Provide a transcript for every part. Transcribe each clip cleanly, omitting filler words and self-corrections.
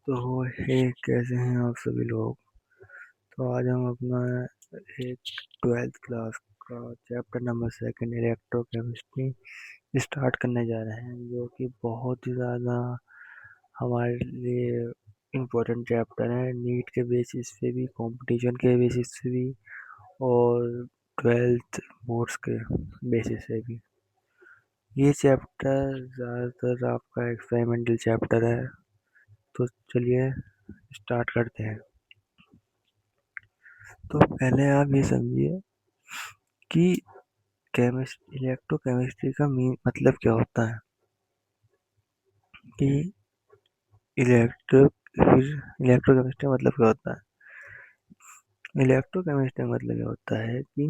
तो हे कैसे हैं आप सभी लोग। तो आज हम अपना एक 12th क्लास का chapter number second electrochemistry start करने जा रहे हैं, जो कि बहुत ही ज़्यादा हमारे लिए इम्पोर्टेंट चैप्टर है। नीट के बेसिस पे भी, कंपटीशन के बेसिस पे भी और 12th बोर्ड्स के बेसिस पे भी। ये चैप्टर ज़्यादातर आपका एक्सपेरिमेंटल चैप्टर है। तो चलिए स्टार्ट करते हैं। तो पहले आप ये समझिए कि इलेक्ट्रोकेमिस्ट्री का मीन मतलब क्या होता है। कि इलेक्ट्रो इलेक्ट्रोकेमिस्ट्री मतलब क्या होता है। इलेक्ट्रोकेमिस्ट्री मतलब ये होता है कि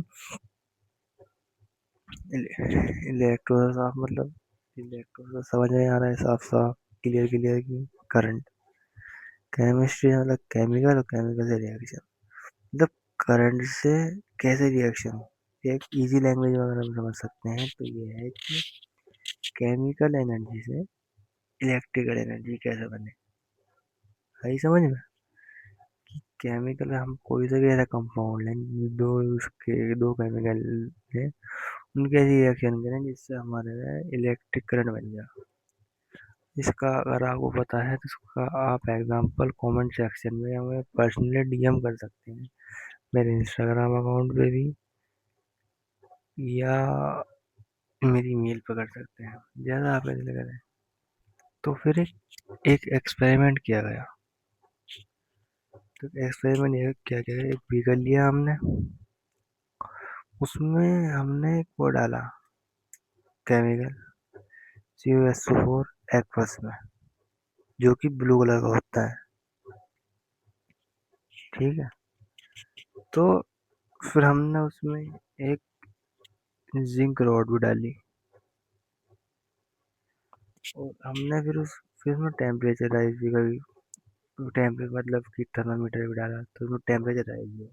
इलेक्ट्रो साफ मतलब इलेक्ट्रो से समझ में आ रहा है, साफ साफ क्लियर क्लियर की करंट। केमिस्ट्री मतलब केमिकल, और केमिकल से रिएक्शन मतलब करंट से कैसे रिएक्शन। एक इजी लैंग्वेज में अगर हम समझ सकते हैं तो ये है कि केमिकल एनर्जी से इलेक्ट्रिकल एनर्जी कैसे बने। सही समझ में। केमिकल हम कोई सा भी ऐसा कंपाउंड लें, दो उसके दो केमिकल लें, उनके ऐसी रिएक्शन करें जिससे हमारे इलेक्ट्रिक करंट बन जाए। इसका अगर आपको पता है तो इसका आप एग्जांपल कमेंट सेक्शन में हमें पर्सनली डीएम कर सकते हैं, मेरे इंस्टाग्राम अकाउंट पे भी, या मेरी मेल पर कर सकते हैं, जैसा आप ऐसे करें। तो फिर एक एक्सपेरिमेंट किया गया। तो एक्सपेरिमेंट ये क्या किया, एक बीकर लिया हमने, उसमें हमने एक वो डाला केमिकल CuSO4 एक्वस में, जो कि ब्लू कलर का होता है। ठीक है। तो फिर हमने उसमें एक जिंक रॉड भी डाली, और हमने फिर उसमें टेम्परेचराइज भी करी। टेम्परेचर मतलब कि थर्मामीटर भी डाला तो उसमें टेम्परेचराइज भी।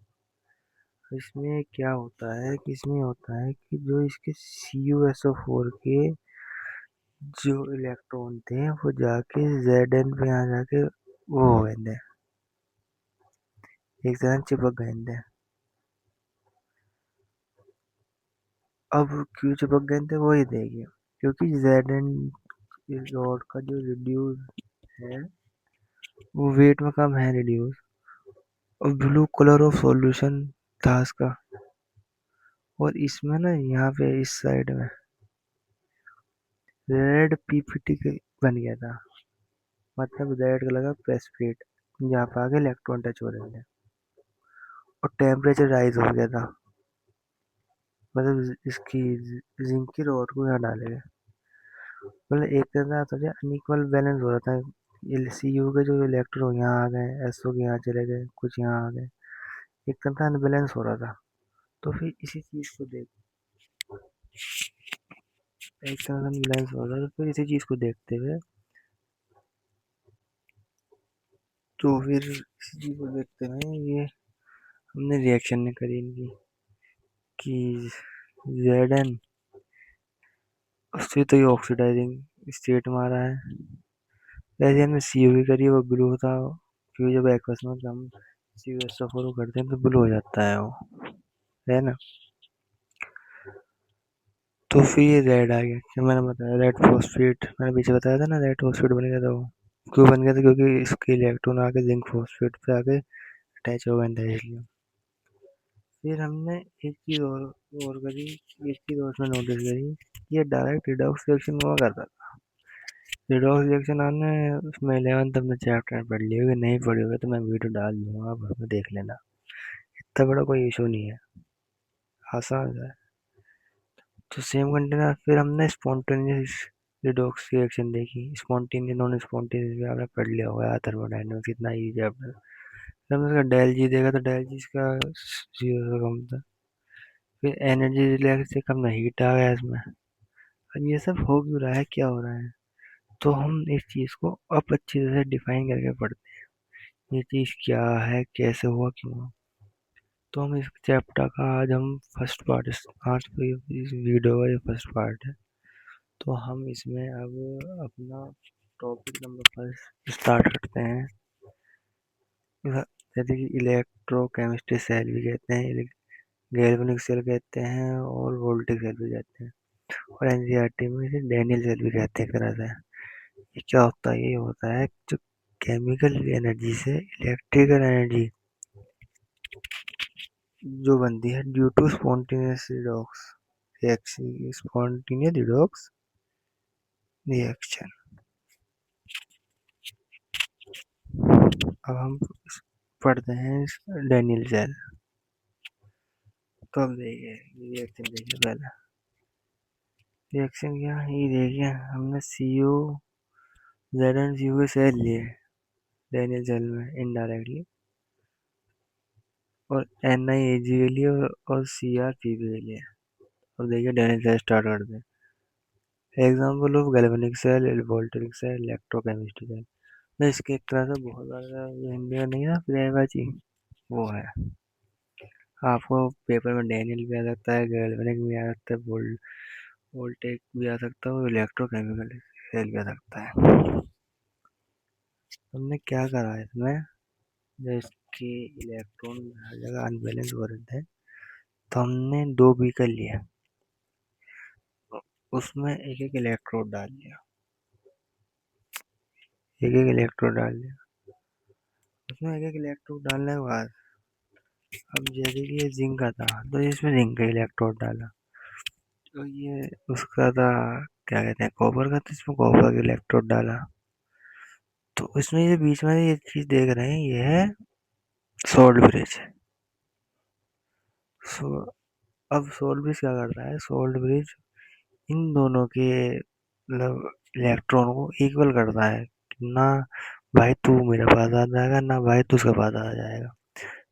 इसमें क्या होता है कि इसमें होता है कि जो इसके CuSO4 के जो इलेक्ट्रॉन थे वो जाके Zn पे यहाँ जाके वो हो गए थे, एक तरह चिपक गए थे। अब क्यों चिपक गए थे वही देखिए, क्योंकि Zn इस रॉड का जो रिड्यूस है वो वेट में कम है रिड्यूस, और ब्लू कलर ऑफ सॉल्यूशन था इसका। और इसमें ना यहाँ पे इस साइड में रेड पीपीटी बन गया था, मतलब रेड कलर का प्रेसिपिटेट जहाँ पे आगे इलेक्ट्रॉन टच हो रहे थे, और टेम्परेचर राइज हो गया था। मतलब इसकी जिंक की रॉड को यहाँ डाले गए, मतलब एक तरह से अनइक्वल बैलेंस हो रहा था। CU के जो इलेक्ट्रॉन यहाँ आ गए, SO के यहाँ चले गए, कुछ यहाँ आ गए, एक तरह से अनबैलेंस हो रहा था। तो फिर इसी चीज को देख एक तरह से अनबैलेंस हो रहा था, तो फिर इसी चीज को देखते हुए इसी चीज को देखते हुए ये हमने रिएक्शन ने करी इनकी, कि Zn उससे तो ये ऑक्सीडाइजिंग स्टेट में आ रहा है। वैसे हमने CU की करी, वो ब्लू था, क्योंकि जब एक्वस में हम CuSO4 करते हैं तो ब्लू हो जाता है वो, है ना। तो फिर ये रेड आ गया, कि मैंने बताया रेड फॉस्फेट, मैंने पीछे बताया था ना रेड फॉस्फेट बन गया था वो। क्यों बन गया था, क्योंकि इसके इलेक्ट्रॉन आके जिंक फॉस्फेट पे आके अटैच हो गए थे, इसलिए। फिर हमने एक चीज़ और करी, एक चीज़ और उसमें नोटिस करी कि ये डायरेक्ट रिडॉक्स रिएक्शन हुआ करता था। रिडॉक्स रिएक्शन आपने उसमें 11th अपने चैप्टर में पढ़ ली होगी, नहीं पढ़ी होगी तो मैं वीडियो डाल दूंगा, आप उसमें देख लेना। इतना बड़ा कोई इशू नहीं है, आसान है। तो सेम कंटेनर फिर हमने स्पॉन्टेनियस रिडॉक्स रिएक्शन देखी, स्पॉन्टेनियस नॉन स्पॉन्टेनियस भी आपने पढ़ लिया होगा, थर्मोडायनामिक्स कितना ईजी चैप्टर। फिर हमने इसका डेल जी देखा, तो डेल जी इसका 0 से कम था। फिर एनर्जी रिलैक्स से कम, हीट आ गया इसमें। अब ये सब हो क्यों रहा है, क्या हो रहा है। तो हम इस चीज़ को अब अच्छी तरह से डिफाइन करके पढ़ते हैं, ये चीज़ क्या है, कैसे हुआ, क्यों हुआ। तो हम इस चैप्टर का आज हम फर्स्ट पार्ट, आज तो इस वीडियो का ये फर्स्ट पार्ट है। तो हम इसमें अब अपना टॉपिक नंबर फर्स्ट स्टार्ट करते हैं। जैसे कि इलेक्ट्रोकेमिस्ट्री सेल भी कहते हैं, गैल्वेनिक सेल कहते हैं और वोल्टिक सेल भी कहते हैं, और एनसीईआरटी में इसे डैनियल सेल भी कहते हैं एक तरह से। ये क्या होता है? ये होता है जो केमिकल एनर्जी से इलेक्ट्रिकल एनर्जी जो बनती है due to spontaneous redox reaction, spontaneous redox reaction. अब हम पढ़ते हैं डैनियल सेल। तो अब देखिए रिएक्शन, देखिए पहले रिएक्शन क्या है, ये देखिए हमने CO जेड एंड सी के सेल लिए डैनियल सेल में इनडायरेक्टली, और NiAg के लिए और CrPb के लिए। अब देखिए डैनियल सेल स्टार्ट करते हैं। Example of galvanic cell, voltaic cell, electrochemistry cell. मैं इसके एक तरह से बहुत ज़्यादा हिंदी में नहीं ना प्लेबाजी वो है। आपको पेपर में डैनियल भी आ सकता है, गैल्वेनिक भी आ सकता है, वोल्टेक भी आ सकता है, और इलेक्ट्रोकेमिकल सेल भी आ सकता है। हमने क्या करा है इसमें, जब इसके इलेक्ट्रॉन हर जगह अनबैलेंस हो रहे थे तो हमने दो बीकर लिए, उसमें एक एक इलेक्ट्रोड डाल लिया, एक एक इलेक्ट्रोड डाल लिया। उसमें एक एक इलेक्ट्रोड डालने के बाद अब जैसे कि ये जिंक का था तो इसमें जिंक का इलेक्ट्रोड डाला, तो ये उसका था क्या कहते हैं कॉपर का, तो इसमें कॉपर का इलेक्ट्रोड डाला। तो इसमें ये बीच में ये चीज देख रहे हैं, ये है सोल्ट ब्रिज। सो अब सोल्ट ब्रिज क्या करता है, सोल्ट ब्रिज इन दोनों के मतलब इलेक्ट्रॉन को इक्वल करता है, ना भाई तू मेरे पास आ जाएगा ना भाई तू उसके पास आ जाएगा,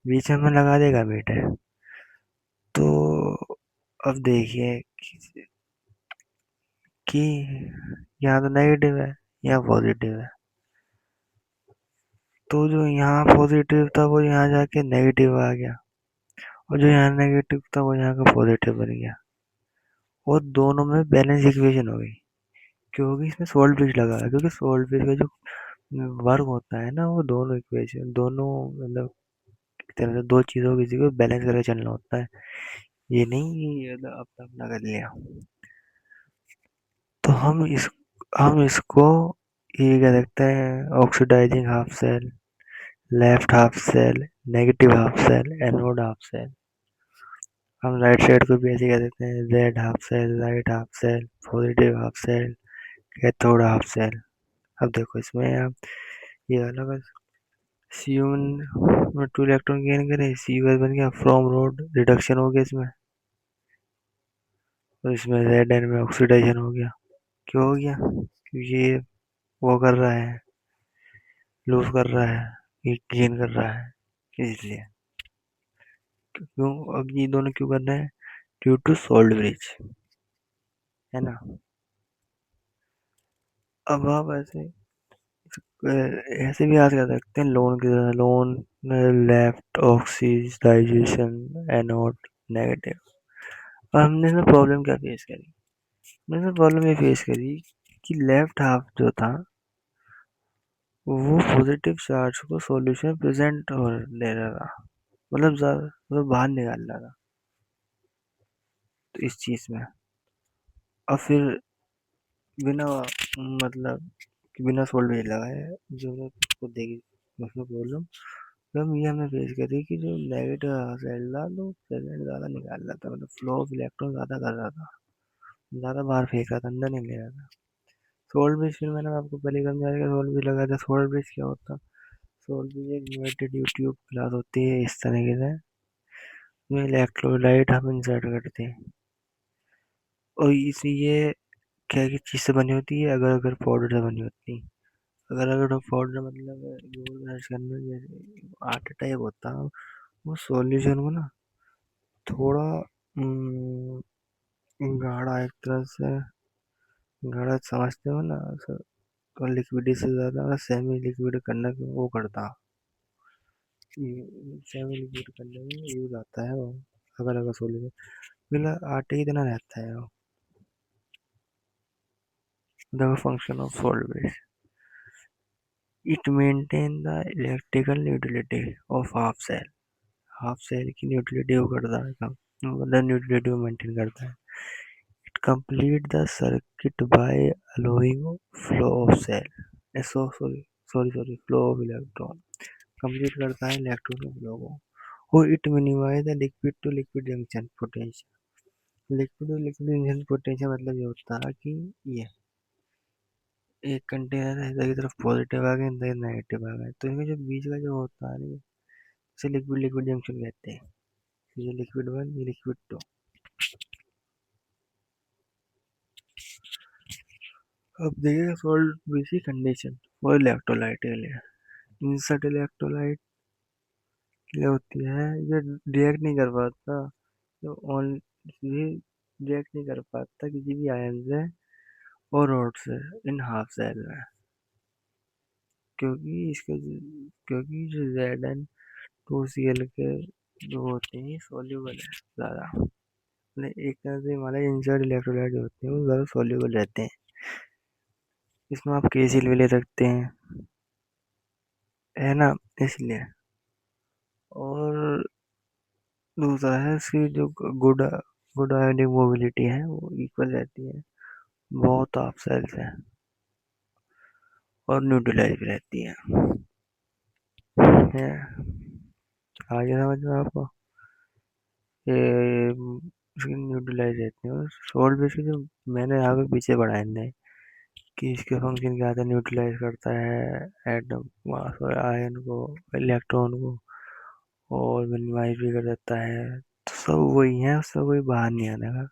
बीच में हमें लगा देगा मीटर। तो अब देखिए कि यहाँ तो नेगेटिव है, यहाँ पॉजिटिव है, तो जो यहाँ पॉजिटिव था वो यहाँ जाके नेगेटिव आ गया, और जो यहाँ नेगेटिव था वो यहाँ का पॉजिटिव बन गया, और दोनों में बैलेंस इक्वेशन हो गई, क्योंकि इसमें सोल्ट ब्रिज लगा है। क्योंकि सोल्ट ब्रिज का जो वर्क होता है ना, वो दोनों इक्वेशन, दोनों मतलब एक तरह से दो चीज़ों को किसी को बैलेंस करके चलना होता है, ये नहीं कि मतलब अपना अपना कर लिया। तो हम इसको ये कह सकते हैं oxidizing half cell, left half cell, negative half cell, anode half cell. हम राइट साइड को भी ऐसे कह देते हैं Z half cell, right half cell, positive half cell, cathode half cell. अब देखो इसमें आप ये अलग सी यू में टू इलेक्ट्रॉन गेन करे, सी यू बन गया फ्रॉम रोड, रिडक्शन हो गया इसमें, और इसमें जेड एन में ऑक्सीडाइजेशन हो गया। क्यों हो गया? क्योंकि ये वो कर रहा है, लूज कर रहा है, ये गेन कर रहा है, इसलिए। क्यों? अब ये दोनों क्यों कर रहे हैं? ड्यू टू सोल्ट ब्रिज, है ना। अब आप ऐसे भी याद कर सकते हैं लोन की तरह, loan left oxidisation, anode negative. और हमने इसमें प्रॉब्लम क्या फेस करी, हमने इसमें प्रॉब्लम ये फेस करी कि लेफ्ट हाफ जो था वो पॉजिटिव चार्ज को सॉल्यूशन प्रेजेंट हो ले रहा था, मतलब मतलब बाहर निकाल रहा था, तो इस चीज में। और फिर बिना मतलब कि बिना सोल्ट ब्रिज लगाए जो को देगी उसमें प्रॉब्लम, हम ये हमें फेस करी कि जो नेगेटिव साइड था तो प्रेजेंट ज़्यादा निकाल रहा था, मतलब फ्लो ऑफ इलेक्ट्रॉन ज़्यादा कर रहा था, ज़्यादा बाहर फेंक रहा था, अंदर नहीं ले रहा था। सोल्ट ब्रिज फिर मैंने आपको पहले समझाया कि सोल्ट ब्रिज लगाया था। सोल्ट ब्रिज क्या होता है? सोल्ट ब्रिज एक इन्वर्टेड ट्यूब क्लास होती है इस तरीके से, में इलेक्ट्रोलाइट हम इंसर्ट करते हैं, और इसी ये क्या की चीज़ से बनी होती है, अगर अगर पाउडर से बनी होती है। अगर अगर पाउडर मतलब गोल के अंदर जैसे आटा टाइप होता है, वो सॉल्यूशन को ना थोड़ा गाढ़ा एक तरह से, गाढ़ा समझते हो ना, तो लिक्विड से ज़्यादा सेमी लिक्विड करने को वो करता, सेमी लिक्विड करने में यूज आता है वो, अगर अगर सॉल्यूशन बिल्कुल आटे की तरह रहता है वो। The function of salt base, it maintain the electrical neutrality of half cell की न्यूट्रलिटी वो करता है काम, मतलब न्यूट्रलिटी वो मेंटेन करता है। It complete the circuit by allowing flow of cell, sorry sorry sorry flow of electron, complete करता है इलेक्ट्रॉन के फ्लो को। और it minimize the liquid to liquid junction potential. Liquid to liquid junction potential मतलब ये होता है कि ये एक कंटेनर है, इधर की तरफ पॉजिटिव आ गया, इधर नेगेटिव आ गया, तो इनमें जो बीच का जो होता है ना, इसे लिक्विड लिक्विड जंक्शन कहते हैं। ये लिक्विड वन, ये लिक्विड टू। अब देखिएगा salt basic condition for electrolyte के लिए। इंसर्ट इलेक्ट्रोलाइट ये होती है, ये रिएक्ट नहीं कर पाता, तो ऑन ये रिएक्ट नहीं कर पाता किसी भी आयन से और रॉड से इन हाफ सेल में, क्योंकि इसके क्योंकि जो Z N two C L के जो होते हैं सोल्यूबल है ज़्यादा, मतलब एक तरह से हमारे इंसर्ट इलेक्ट्रोलाइट जो होते हैं वो ज़्यादा सोल्यूबल रहते हैं। इसमें आप के सी एल भी ले सकते हैं, है ना, इसलिए। और दूसरा है इसकी जो गुड गुड आयोनिक मोबिलिटी है वो इक्वल रहती है बहुत ऑफ सेल्स है, और न्यूट्रलाइज भी रहती है। आगे समझ में आपको ये इसकी न्यूट्रलाइज रहती है। और सोल्ट बेस जो मैंने आगे पीछे बढ़ाए हैं कि इसके फंक्शन क्या था, न्यूट्रलाइज करता है एटम मास और आयन को, इलेक्ट्रॉन को, और मिनिमाइज भी कर देता है, तो सब वही है, उससे कोई बाहर नहीं आने का।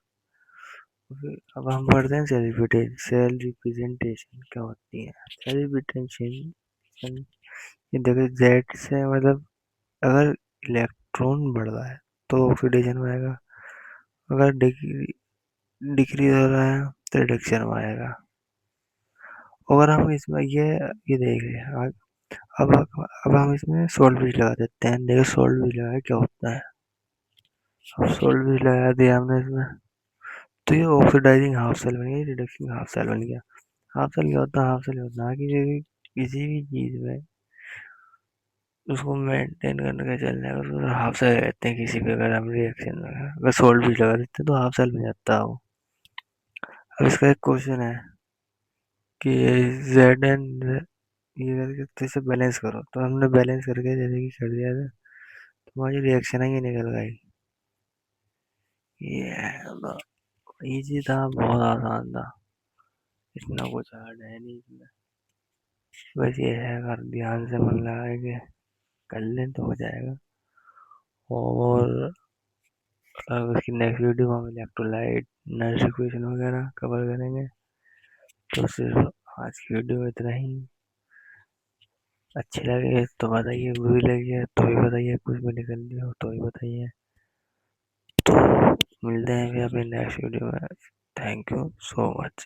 अब हम पढ़ते हैं सेल रिप्रेजेंटेशन क्या होती है। सेल रिप्रेजेंटेशन, ये देखो जेड से मतलब अगर इलेक्ट्रॉन बढ़ रहा है तो ऑक्सीडेशन में आएगा, अगर डिक्रीज हो रहा है तो रिडक्शन में आएगा। अगर हम इसमें ये देख रहे हैं अब हम इसमें सोल्ट ब्रिज लगा देते हैं, देखो सोल्ट ब्रिज लगा क्या होता है। अब सोल्ट ब्रिज लगा दिया हमने इसमें, तो ये ऑक्सीडाइजिंग हाफ सेल बन गया, रिडक्शन हाफ सेल बन गया। हाफ सेल क्या होता है, हाफ सेल होता है कि किसी भी चीज़ में उसको मेंटेन करने का चलने का तो हाफ सेल रहते हैं। किसी भी अगर हम रिएक्शन में अगर सोल्ट ब्रिज लगा देते हैं तो हाफ सेल बन जाता है वो। अब इसका एक क्वेश्चन है कि जेड एंड ये करके तो इसे बैलेंस करो, तो हमने बैलेंस करके जैसे कि कर दिया था, तो हमारी रिएक्शन ही निकल गई। ये इजी था, बहुत आसान था, इतना कुछ हार्ड है नहीं इसमें। बस ये है अगर ध्यान से मन लगा के कर लें तो हो जाएगा। और अब उसकी नेक्स्ट वीडियो में हम इलेक्ट्रोलाइट नर्स इक्वेशन वगैरह कवर करेंगे। तो सिर्फ आज की वीडियो में इतना ही। अच्छी लगे तो बताइए, बुरी लगी है तो भी बताइए, कुछ भी निकल लिया हो तो भी बताइए। तो मिलते हैं फिर अपने नेक्स्ट वीडियो में। Thank you so much.